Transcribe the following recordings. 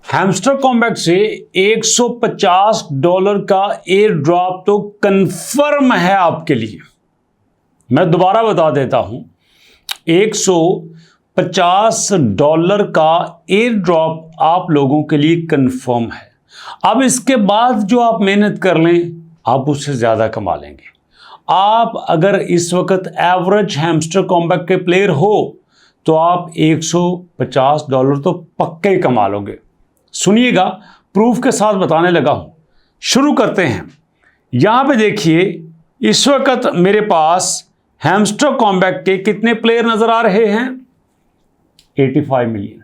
Hamster combat से $150 का air drop तो कंफर्म है आपके लिए। मैं दोबारा बता देता हूं, $150 का एयर ड्रॉप आप लोगों के लिए कंफर्म है। अब इसके बाद जो आप मेहनत कर लें, आप उससे ज़्यादा कमा लेंगे। आप अगर इस वक्त एवरेज हैमस्टर कॉम्बैट के प्लेयर हो तो आप $150 तो पक्के ही कमा लोगे। सुनिएगा, प्रूफ के साथ बताने लगा हूं। शुरू करते हैं। यहां पे देखिए, इस वक्त मेरे पास हैमस्टर कॉम्बैट के कितने प्लेयर नजर आ रहे हैं? 85 मिलियन।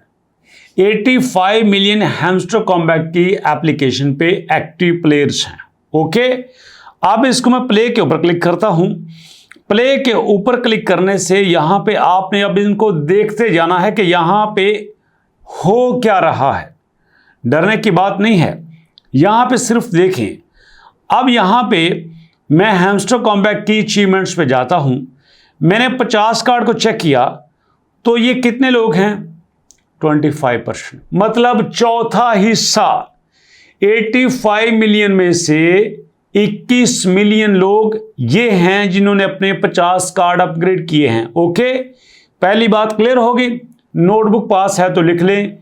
85 मिलियन हैमस्टर कॉम्बैट की एप्लीकेशन पे एक्टिव प्लेयर्स हैं। ओके, अब इसको मैं प्ले के ऊपर क्लिक करता हूं। प्ले के ऊपर क्लिक करने से यहां पे आपने अब इनको देखते जाना है कि यहां पे हो क्या रहा है। डरने की बात नहीं है, यहां पे सिर्फ देखें। अब यहां पे मैं हैमस्टर कॉम्बैट की अचीवमेंट्स पे जाता हूं। मैंने 50 कार्ड को चेक किया तो ये कितने लोग हैं? 25%, मतलब चौथा हिस्सा। 85 मिलियन में से 21 मिलियन लोग ये हैं जिन्होंने अपने 50 कार्ड अपग्रेड किए हैं। ओके, पहली बात क्लियर होगी। नोटबुक पास है तो लिख लें।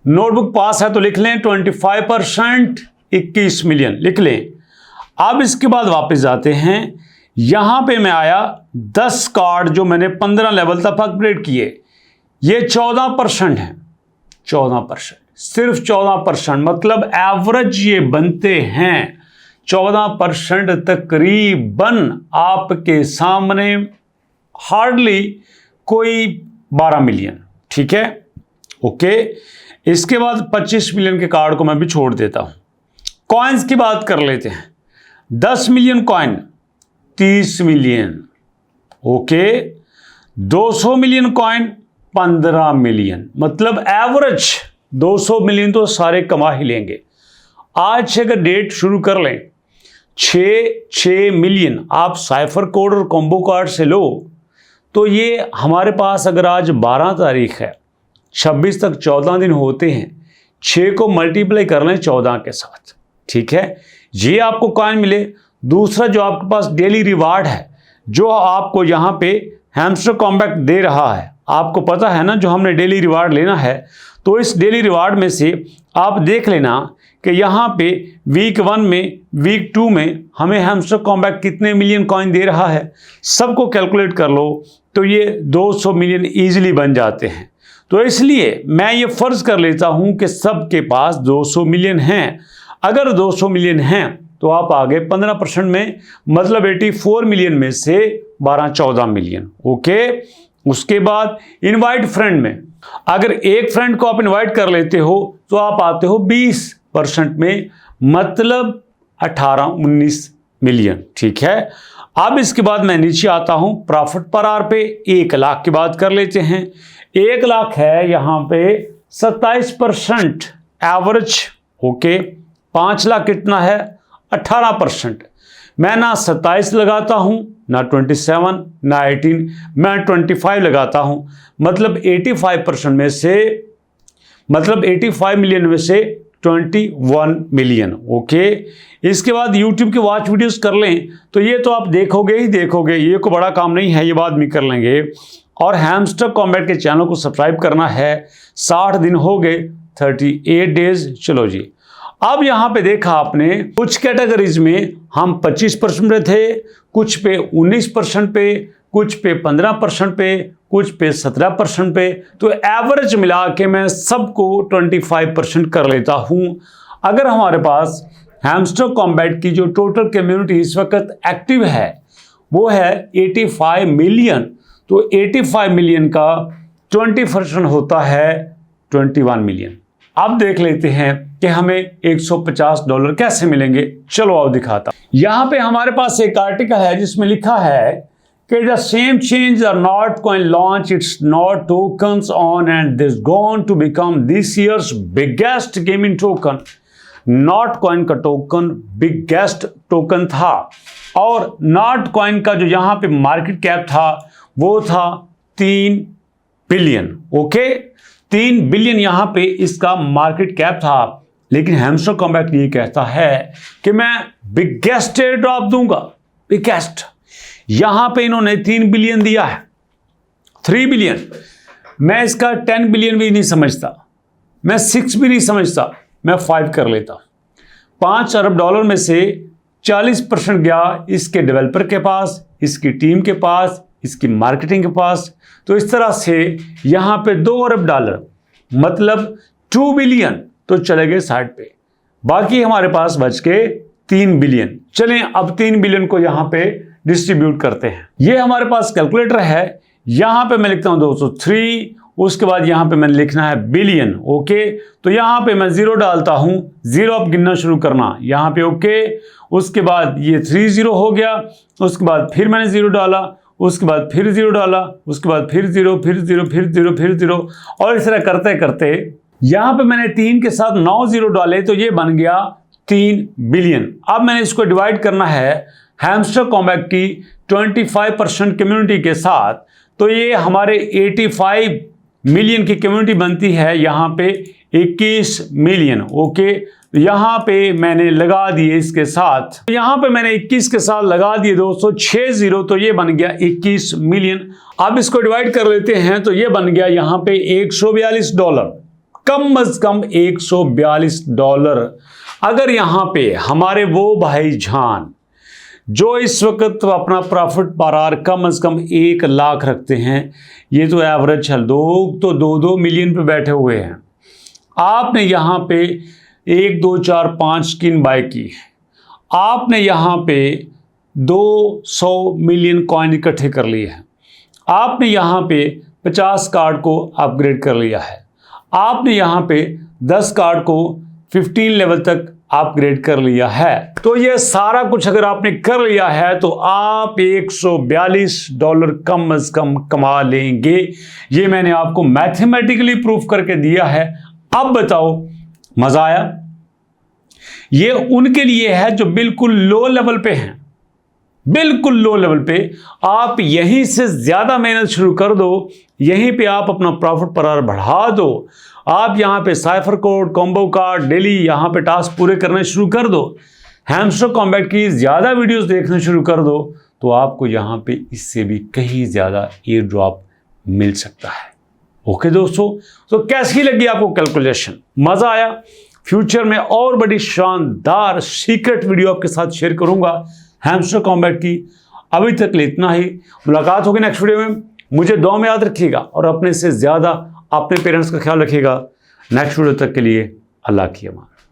नोटबुक पास है तो लिख लें 25%, 21 मिलियन लिख लें। अब इसके बाद वापस जाते हैं। यहां पे मैं आया, 10 कार्ड जो मैंने 15 लेवल तक अपग्रेड किए, ये 14% है। 14%, सिर्फ 14%, मतलब एवरेज ये बनते हैं 14%। तकरीबन आपके सामने हार्डली कोई 12 मिलियन। ठीक है, ओके। इसके बाद 25 मिलियन के कार्ड को मैं भी छोड़ देता हूं। कॉइन्स की बात कर लेते हैं। 10 million coin 30 million. Okay, 200 million coin 15 million, मतलब एवरेज 200 मिलियन तो सारे कमा ही लेंगे। आज से अगर डेट शुरू कर लें, 6 मिलियन आप साइफर कोड और कॉम्बो कार्ड से लो तो ये हमारे पास, अगर आज 12 तारीख है, 26 तक 14 दिन होते हैं। 6 को मल्टीप्लाई कर लें 14 के साथ। ठीक है, ये आपको कॉइन मिले। दूसरा जो आपके पास डेली रिवार्ड है, जो आपको यहाँ पे हैमस्टर कॉम्बैट दे रहा है, आपको पता है ना जो हमने डेली रिवार्ड लेना है। तो इस डेली रिवार्ड में से आप देख लेना कि यहाँ पे वीक 1 में, वीक 2 में हमें हैमस्टर कॉम्बैट कितने मिलियन कॉइन दे रहा है। सबको कैलकुलेट कर लो तो ये 200 मिलियन ईजिली बन जाते हैं। तो इसलिए मैं ये फर्ज कर लेता हूं कि सबके पास 200 मिलियन हैं। अगर 200 मिलियन हैं तो आप आगे 15% में, मतलब 84 मिलियन में से 12-14 मिलियन। ओके, उसके बाद इनवाइट फ्रेंड में, अगर एक फ्रेंड को आप इनवाइट कर लेते हो तो आप आते हो 20% में, मतलब 18-19 मिलियन। ठीक है, अब इसके बाद मैं नीचे आता हूं। प्रॉफिट पर आवर पे 1 लाख की बात कर लेते हैं। 1 लाख है यहां पे 27% एवरेज। ओके, 5 लाख कितना है? 18%। मैं ना 27 लगाता हूं, ना 27, ना 18, मैं 25 लगाता हूं। मतलब 85% में से, मतलब 85 मिलियन में से 21 मिलियन। ओके, इसके बाद YouTube की वॉच वीडियोस कर लें तो ये तो आप देखोगे ही देखोगे, ये कोई बड़ा काम नहीं है, ये बाद में कर लेंगे। और हैमस्टर कॉम्बैट के चैनल को सब्सक्राइब करना है। 60 दिन हो गए, 38 डेज। चलो जी, अब यहां पे देखा आपने, कुछ कैटेगरीज में हम 25% पे थे, कुछ पे 19% पे, कुछ पे 15% पे, कुछ पे 17% पे। तो एवरेज मिला के मैं सबको 25% कर लेता हूं। अगर हमारे पास हैमस्टर कॉम्बैट की जो टोटल कम्युनिटी इस वक्त एक्टिव है वो है 85 मिलियन, तो 85 मिलियन का 20% होता है 21 मिलियन। अब देख लेते हैं कि हमें $150 कैसे मिलेंगे। चलो आओ दिखाता। यहां पे हमारे पास एक आर्टिकल है जिसमें लिखा है कि the same change are not coin launch it's not tokens on and this gone to become this year's biggest gaming token. Not coin का टोकन बिगेस्ट टोकन था और नॉट कॉइन का जो यहां पे मार्केट कैप था वो था 3 बिलियन। ओके, 3 बिलियन यहां पे इसका मार्केट कैप था। लेकिन हैमस्टर कॉम्बैट ये कहता है कि मैं बिगेस्ट एयर ड्रॉप दूंगा, बिगेस्ट। यहां पे इन्होंने 3 बिलियन दिया है, 3 बिलियन। मैं इसका 10 बिलियन भी नहीं समझता, मैं 6 भी नहीं समझता, मैं 5 कर लेता। $5 अरब में से 40% गया इसके डेवलपर के पास, इसकी टीम के पास, इसकी मार्केटिंग के पास। तो इस तरह से यहां पे $2 अरब मतलब 2 बिलियन तो चले गए साइड पे। बाकी हमारे पास बच के 3 बिलियन। चलें अब 3 बिलियन को यहां पे डिस्ट्रीब्यूट करते हैं। ये हमारे पास कैलकुलेटर है, यहां पे मैं लिखता हूं 203, उसके बाद यहां पे मैंने लिखना है बिलियन। ओके, तो यहां पे मैं 0 डालता हूं, 0 अब गिनना शुरू करना यहां पे। ओके, उसके बाद ये 30 हो गया, उसके बाद फिर मैंने 0 डाला, उसके बाद फिर 0 डाला, उसके बाद फिर 0, फिर 0, फिर 0, फिर 0, और इस तरह करते करते यहां पे मैंने 3 के साथ 9 0 डाले तो ये बन गया 3 बिलियन। अब मैंने इसको डिवाइड करना है हैमस्टर कॉम्बैट की 25% कम्युनिटी के साथ, तो ये हमारे 85 मिलियन की कम्युनिटी बनती है, यहां पे 21 मिलियन। ओके, तो यहां पे मैंने लगा दिए इसके साथ, यहां पे मैंने 21 के साथ लगा दिए 206 0, तो ये बन गया 21 मिलियन। अब इसको डिवाइड कर लेते हैं तो ये बन गया यहां पे $142, कम अज कम $142। अगर यहां पे हमारे वो भाईजान जो इस वक्त अपना प्रॉफिट पर आवर कम अज कम 1 लाख रखते हैं, ये तो एवरेज है, लोग तो 2-2 मिलियन पे बैठे हुए हैं। आपने यहां पे 1 2 4 5 स्किन बाय की, आपने यहां पे 200 मिलियन कॉइन इकट्ठे कर लिए हैं, आपने यहां पे 50 कार्ड को अपग्रेड कर लिया है, आपने यहां पे 10 कार्ड को 15 लेवल तक अपग्रेड कर लिया है। तो ये सारा कुछ अगर आपने कर लिया है तो आप $142 कम अज कम कमा लेंगे। ये मैंने आपको मैथमेटिकली प्रूफ करके दिया है। अब बताओ मजा आया? ये उनके लिए है जो बिल्कुल लो लेवल पे हैं, बिल्कुल लो लेवल पे। आप यहीं से ज्यादा मेहनत शुरू कर दो, यहीं पे आप अपना प्रॉफिट पर आवर बढ़ा दो। आप यहां पे cipher code, combo card, daily यहां पे टास्क पूरे करने शुरू कर दो, हैमस्टर कॉम्बैट की ज्यादा वीडियोस देखने शुरू कर दो, तो आपको यहां पे इससे भी कहीं ज्यादा एयर ड्रॉप मिल सकता है। ओके दोस्तों, तो कैसी लगी आपको कैलकुलेशन? मजा आया? फ्यूचर में और बड़ी शानदार सीक्रेट वीडियो आपके साथ शेयर करूंगा हैमस्टर कॉम्बैट की। अभी तक लिए इतना ही, मुलाकात होगी नेक्स्ट वीडियो में। मुझे दुआ में याद रखिएगा और अपने से ज्यादा अपने पेरेंट्स का ख्याल रखिएगा। नेक्स्ट वीडियो तक के लिए अल्लाह की अमान।